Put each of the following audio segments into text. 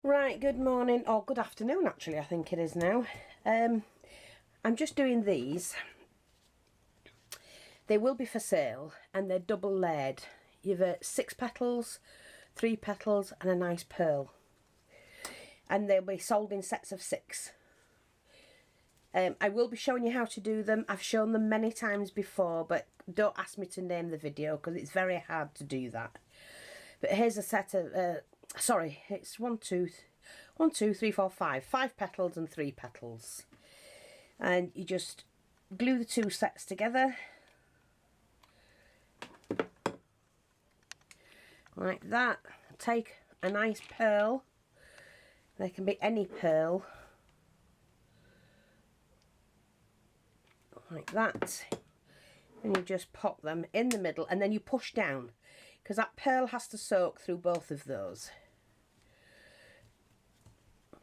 Right, good morning, or good afternoon actually, I think it is now. I'm just doing these. They will be for sale and they're double layered. You've 6 petals, 3 petals and a nice pearl. And they'll be sold in sets of 6. I will be showing you how to do them. I've shown them many times before, but don't ask me to name the video because it's very hard to do that. But here's a set of, sorry, it's 1, 2, 3, 4, 5. 5 petals and 3 petals. And you just glue the 2 sets together. Like that. Take a nice pearl. There can be any pearl. Like that. And you just pop them in the middle and then you push down. Because that pearl has to soak through both of those.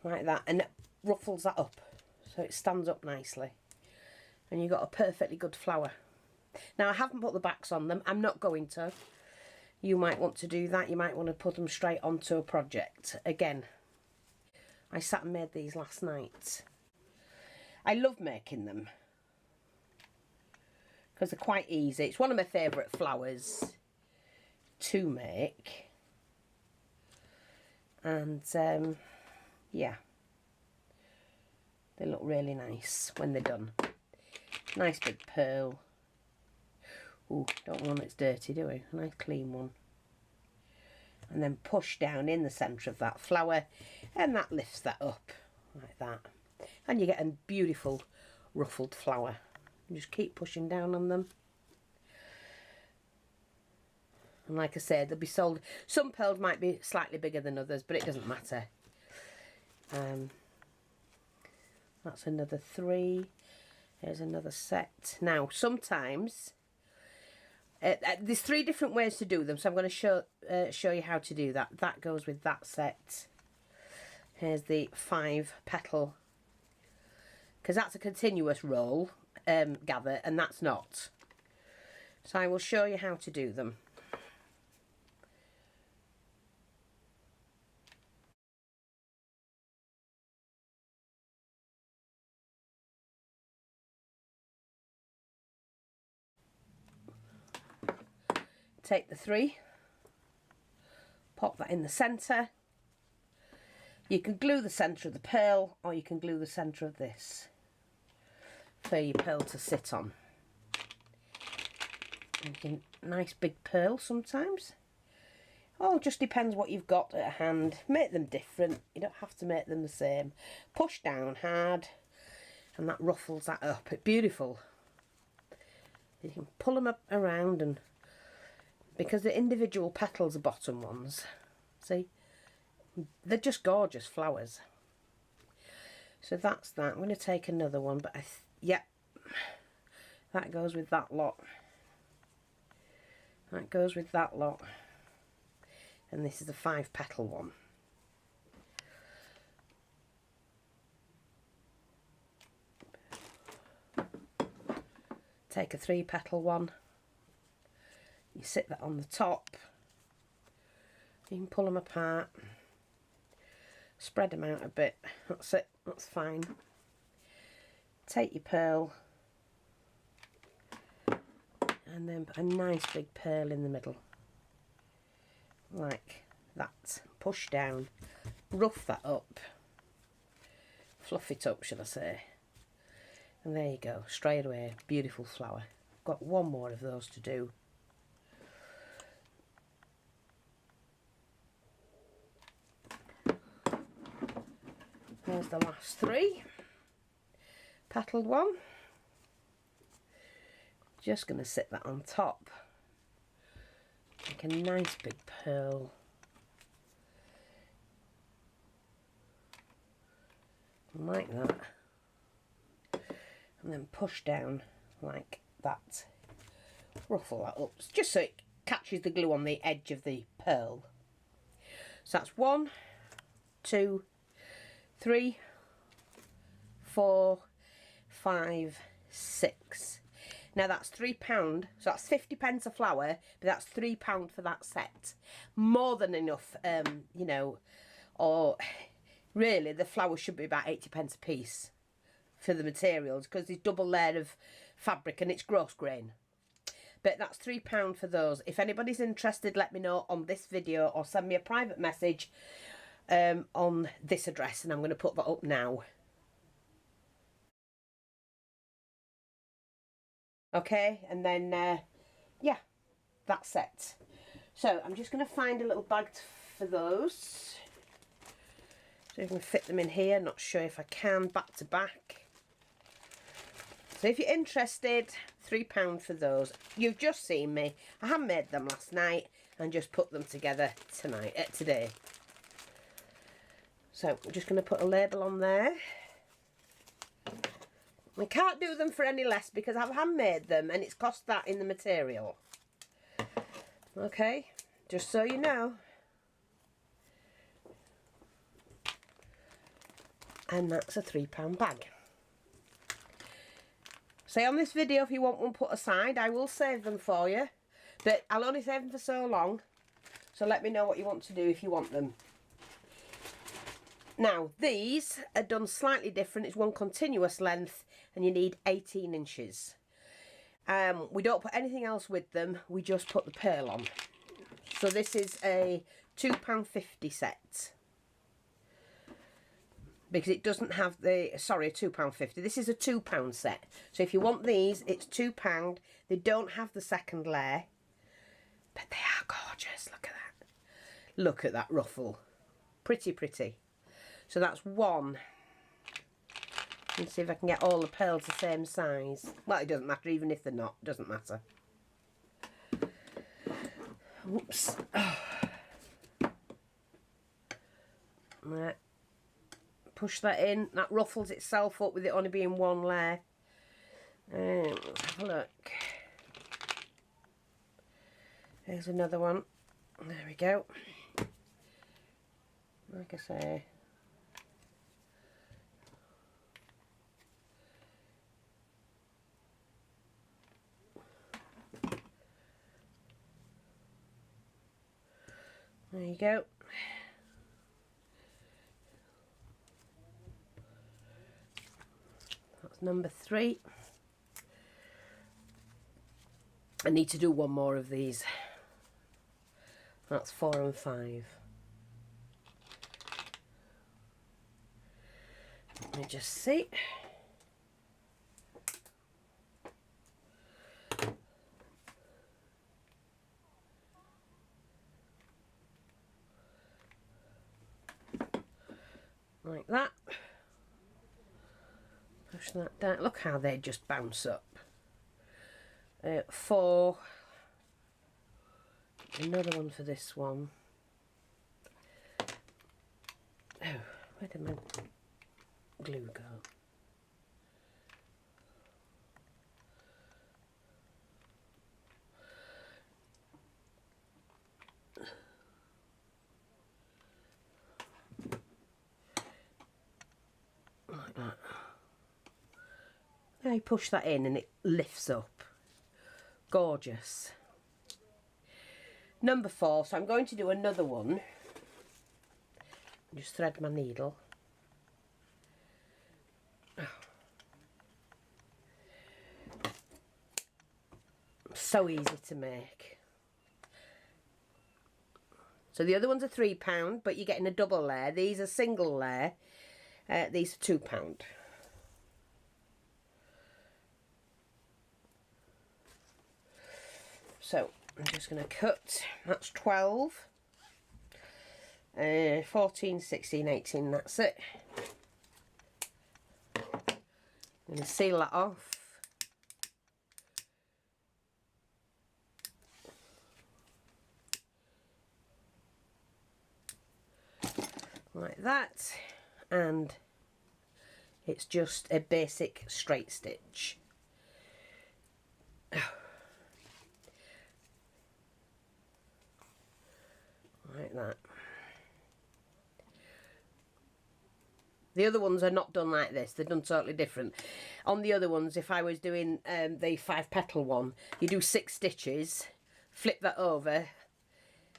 Like that. And it ruffles that up. So it stands up nicely. And you've got a perfectly good flower. Now I haven't put the backs on them. I'm not going to. You might want to do that. You might want to put them straight onto a project. Again, I sat and made these last night. I love making them. Because they're quite easy. It's one of my favourite flowers to make. And yeah. They look really nice when they're done. Nice big pearl. Ooh, don't want one that's dirty, do we? A nice clean one. And then push down in the centre of that flower and that lifts that up like that. And you get a beautiful ruffled flower. You just keep pushing down on them. And like I said, they'll be sold. Some pearls might be slightly bigger than others, but it doesn't matter. That's another 3. Here's another set. Now, sometimes there's 3 different ways to do them, so I'm going to show you how to do that. That goes with that set. Here's the 5 petal, because that's a continuous roll gather, and that's not. So I will show you how to do them. Take the 3, pop that in the centre. You can glue the centre of the pearl or you can glue the centre of this for your pearl to sit on. And you can, nice big pearl sometimes. Oh, just depends what you've got at hand. Make them different. You don't have to make them the same. Push down hard and that ruffles that up. It's beautiful. You can pull them up around, and because the individual petals are bottom ones, see, they're just gorgeous flowers. So that's that. I'm going to take another one, but yep, that goes with that lot. That goes with that lot. And this is a 5 petal one. Take a 3 petal one. You sit that on the top. You can pull them apart. Spread them out a bit. That's it. That's fine. Take your pearl. And then put a nice big pearl in the middle. Like that. Push down. Rough that up. Fluff it up, should I say. And there you go. Straight away. Beautiful flower. Got one more of those to do. Here's the last 3. Petaled one. Just going to sit that on top. Make a nice big pearl. Like that. And then push down like that. Ruffle that up, just so it catches the glue on the edge of the pearl. So that's 1, 2, 3, 4, 5, 6. Now that's £3, so that's 50p a flower, but that's £3 for that set. More than enough, you know, or really the flowers should be about 80p a piece for the materials, because there's double layer of fabric and it's Grosgrain. But that's £3 for those. If anybody's interested, let me know on this video or send me a private message on this address, and I'm going to put that up now. Okay, and then yeah, that's it. So I'm just going to find a little bag for those, so you can fit them in here. Not sure if I can back to back. So if you're interested, £3 for those. You've just seen me. I handmade them last night and just put them together today. So I'm just going to put a label on there. I can't do them for any less because I've handmade them and it's cost that in the material. Okay, just so you know. And that's a £3 bag. Say on this video, if you want one put aside, I will save them for you. But I'll only save them for so long. So let me know what you want to do if you want them. Now, these are done slightly different. It's one continuous length and you need 18 inches. We don't put anything else with them. We just put the pearl on. So this is a £2.50 set. Because it doesn't have the, sorry, a £2.50. This is a £2 set. So if you want these, it's £2. They don't have the second layer. But they are gorgeous. Look at that. Look at that ruffle. Pretty, pretty. So that's one. Let's see if I can get all the pearls the same size. Well, it doesn't matter, even if they're not. It doesn't matter. Whoops. Oh. Right. Push that in. That ruffles itself up with it only being one layer. Let's have a look. There's another one. There we go. Like I say. There you go. That's number 3. I need to do one more of these. That's 4 and 5. Let me just see. Like that. Push that down. Look how they just bounce up. 4. Another one for this one. Oh, where did my glue go? Like that. Now you push that in and it lifts up. Gorgeous. Number 4, so I'm going to do another one. Just thread my needle. So easy to make. So the other ones are £3, but you're getting a double layer. These are single layer. These are £2. So I'm just going to cut. That's 12, 14, 16, 18. That's it. I'm going to seal that off. Like that, and it's just a basic straight stitch. Like that. The other ones are not done like this, they're done totally different. On the other ones, if I was doing the 5 petal one, you do 6 stitches, flip that over,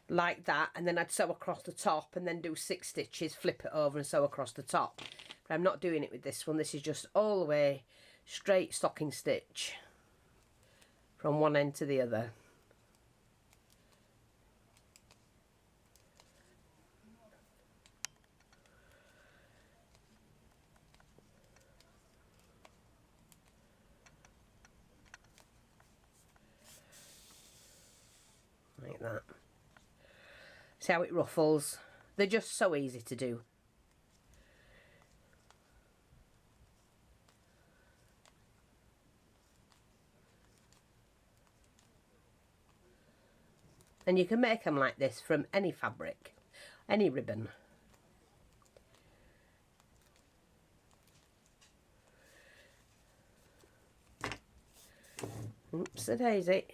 like that, and then I'd sew across the top and then do 6 stitches, flip it over and sew across the top. But I'm not doing it with this one. This is just all the way straight stocking stitch from one end to the other. Like that. See how it ruffles? They're just so easy to do. And you can make them like this from any fabric, any ribbon. Oops, a daisy.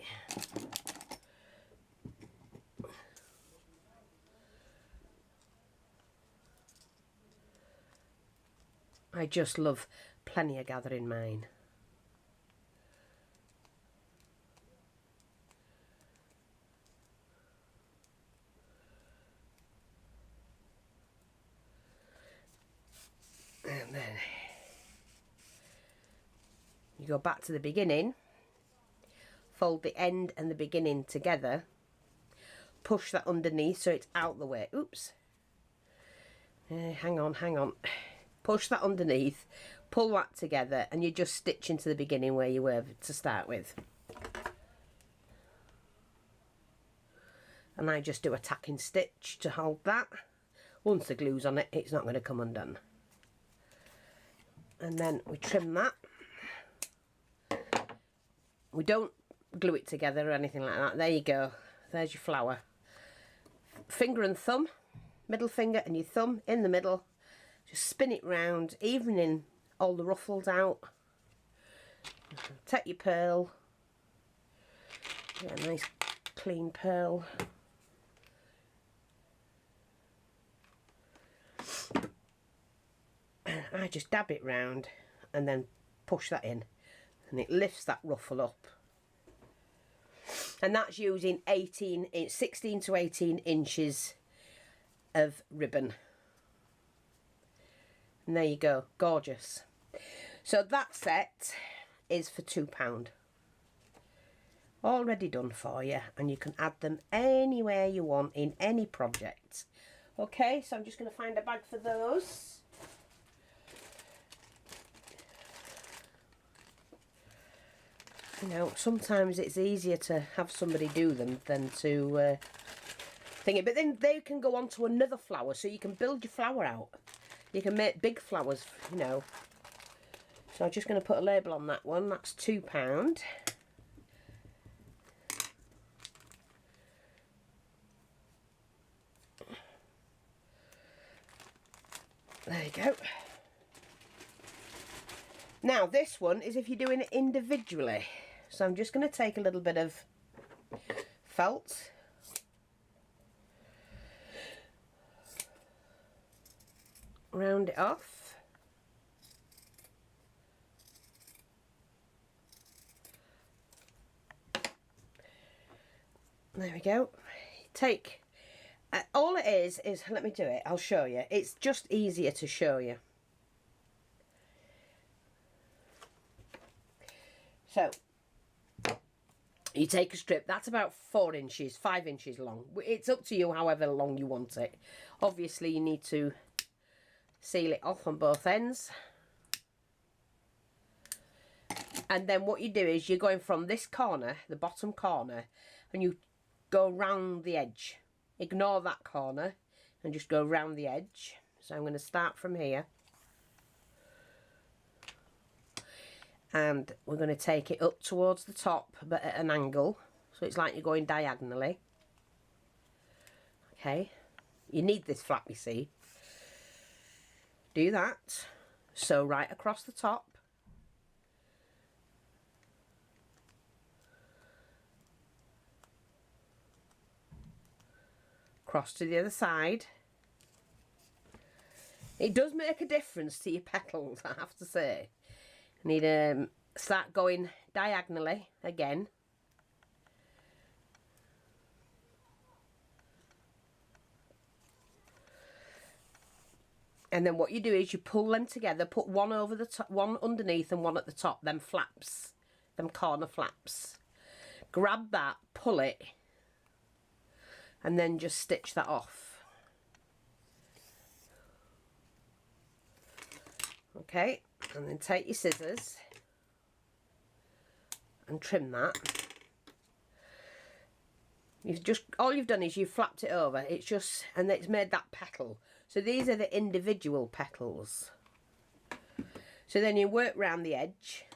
I just love plenty of gathering mine. And then you go back to the beginning, fold the end and the beginning together, push that underneath so it's out the way. Oops. Hang on. Push that underneath, pull that together, and you just stitch into the beginning where you were to start with. And I just do a tacking stitch to hold that. Once the glue's on it, it's not going to come undone. And then we trim that. We don't glue it together or anything like that. There you go. There's your flower. Finger and thumb, middle finger and your thumb in the middle. Just spin it round, evening all the ruffles out. Take your pearl. Get a nice clean pearl. I just dab it round and then push that in, and it lifts that ruffle up. And that's using 16 to 18 inches of ribbon. And there you go, gorgeous. So that set is for £2. Already done for you, and you can add them anywhere you want in any project. Okay, so I'm just going to find a bag for those. You know, sometimes it's easier to have somebody do them than to thing it. But then they can go on to another flower, so you can build your flower out. You can make big flowers, you know. So I'm just going to put a label on that one. That's £2. There you go. Now this one is if you're doing it individually. So I'm just going to take a little bit of felt. Round it off. There we go. Take all it is let me do it, I'll show you. It's just easier to show you. So you take a strip that's about 4 inches, 5 inches long. It's up to you however long you want it. Obviously you need to seal it off on both ends. And then what you do is you're going from this corner, the bottom corner, and you go round the edge. Ignore that corner and just go round the edge. So I'm going to start from here. And we're going to take it up towards the top, but at an angle. So it's like you're going diagonally. Okay. You need this flap, you see. Do that. Sew right across the top. Cross to the other side. It does make a difference to your petals, I have to say. You need to start going diagonally again. And then what you do is you pull them together, put one over the top, one underneath and one at the top, them flaps, them corner flaps. Grab that, pull it, and then just stitch that off. Okay, and then take your scissors and trim that. You've just, all you've done is you've flapped it over. It's just, and it's made that petal. So these are the individual petals. So then you work round the edge.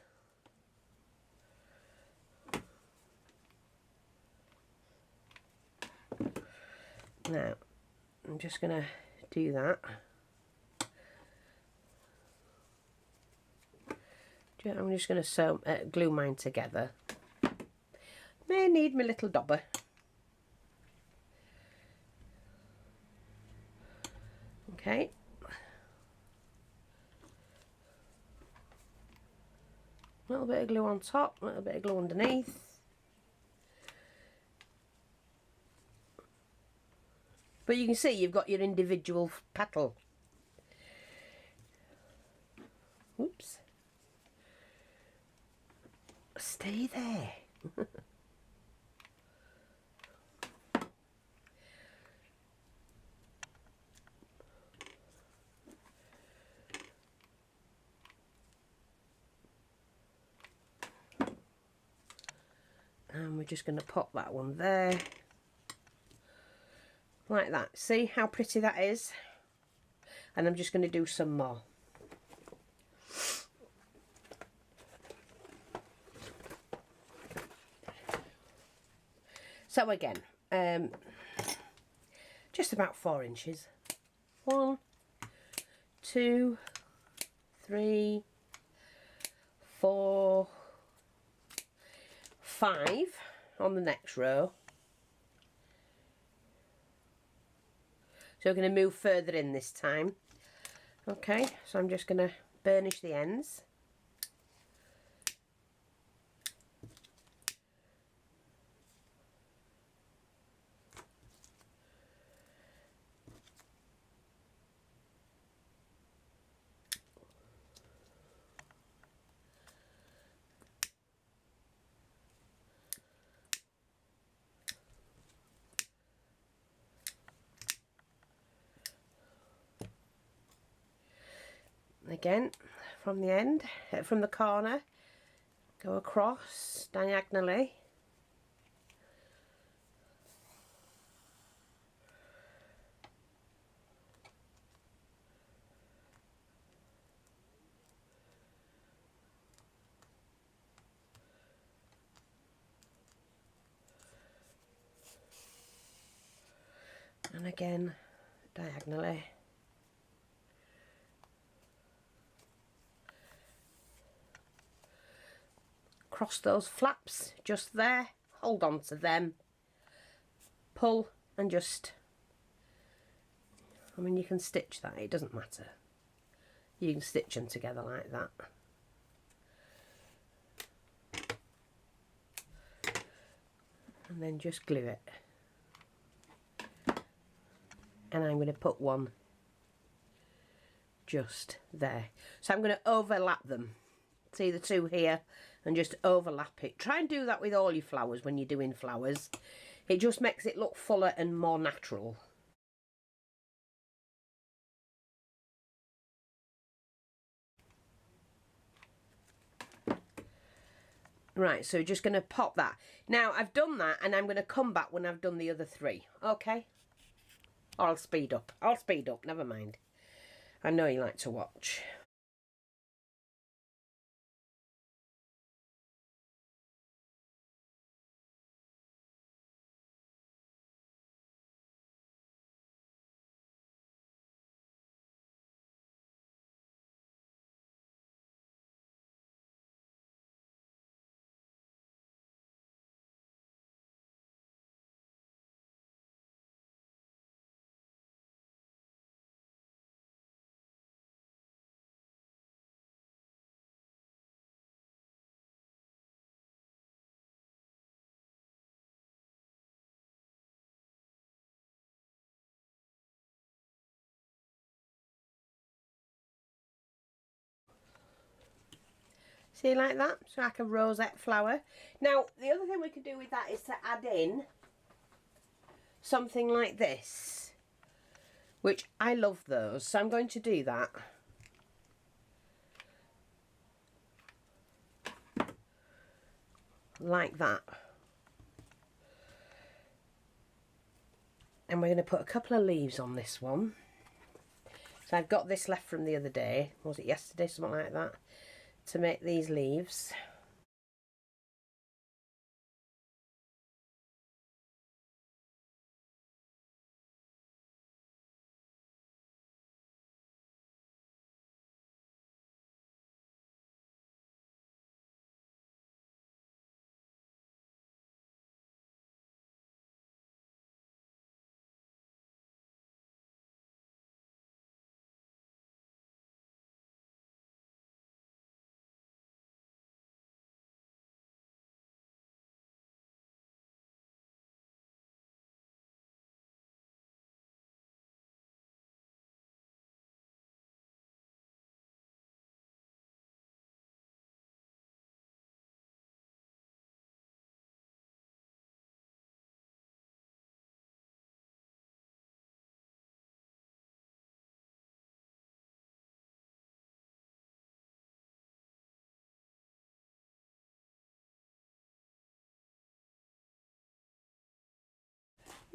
Now, I'm just going to do that. I'm just going to glue mine together. May need my little dobber. Okay. A little bit of glue on top, a little bit of glue underneath. But you can see you've got your individual petal. Oops. Stay there. And we're just going to pop that one there. Like that. See how pretty that is? And I'm just going to do some more. So again, just about 4 inches. 1, 2, 3, 4, 5 on the next row. So we're going to move further in this time. Okay, so I'm just going to burnish the ends. Again, from the end, from the corner, go across diagonally. And again, diagonally. Cross those flaps just there, hold on to them, pull and just, I mean you can stitch that, it doesn't matter. You can stitch them together like that. And then just glue it. And I'm going to put one just there. So I'm going to overlap them. See the two here? And just overlap it. Try and do that with all your flowers when you're doing flowers. It just makes it look fuller and more natural. Right, so just going to pop that. Now, I've done that and I'm going to come back when I've done the other 3. Okay? Or I'll speed up. I'll speed up, never mind. I know you like to watch. See, like that? So like a rosette flower. Now, the other thing we could do with that is to add in something like this, which I love those, so I'm going to do that. Like that. And we're going to put a couple of leaves on this one. So I've got this left from the other day, was it yesterday, something like that, to make these leaves.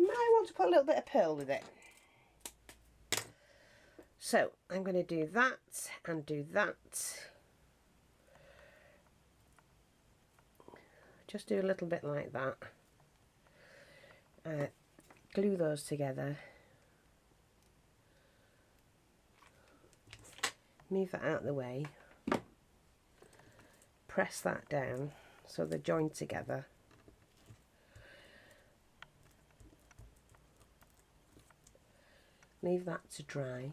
I want to put a little bit of pearl with it. So I'm going to do that and do that. Just do a little bit like that. Glue those together. Move that out of the way. Press that down so they're joined together. Leave that to dry.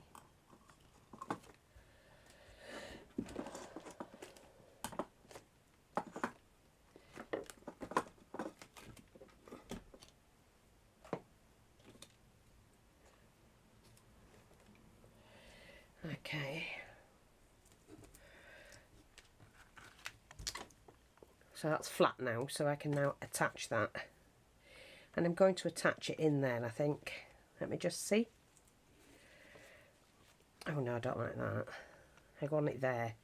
Okay. So that's flat now, so I can now attach that. And I'm going to attach it in there, I think. Let me just see. Oh no, I don't like that. I want it there.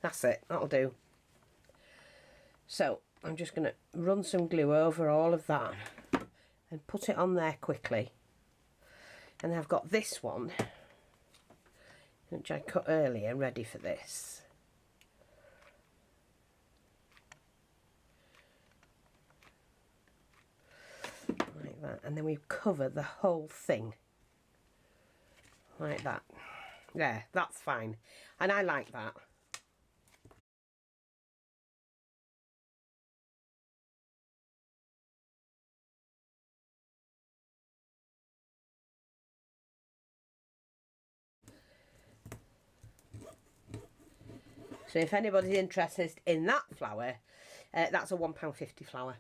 That's it, that'll do. So I'm just going to run some glue over all of that and put it on there quickly. And I've got this one, which I cut earlier, ready for this. Like that. And then we cover the whole thing. Like that. There, that's fine. And I like that. So if anybody's interested in that flower, that's a £1.50 flower.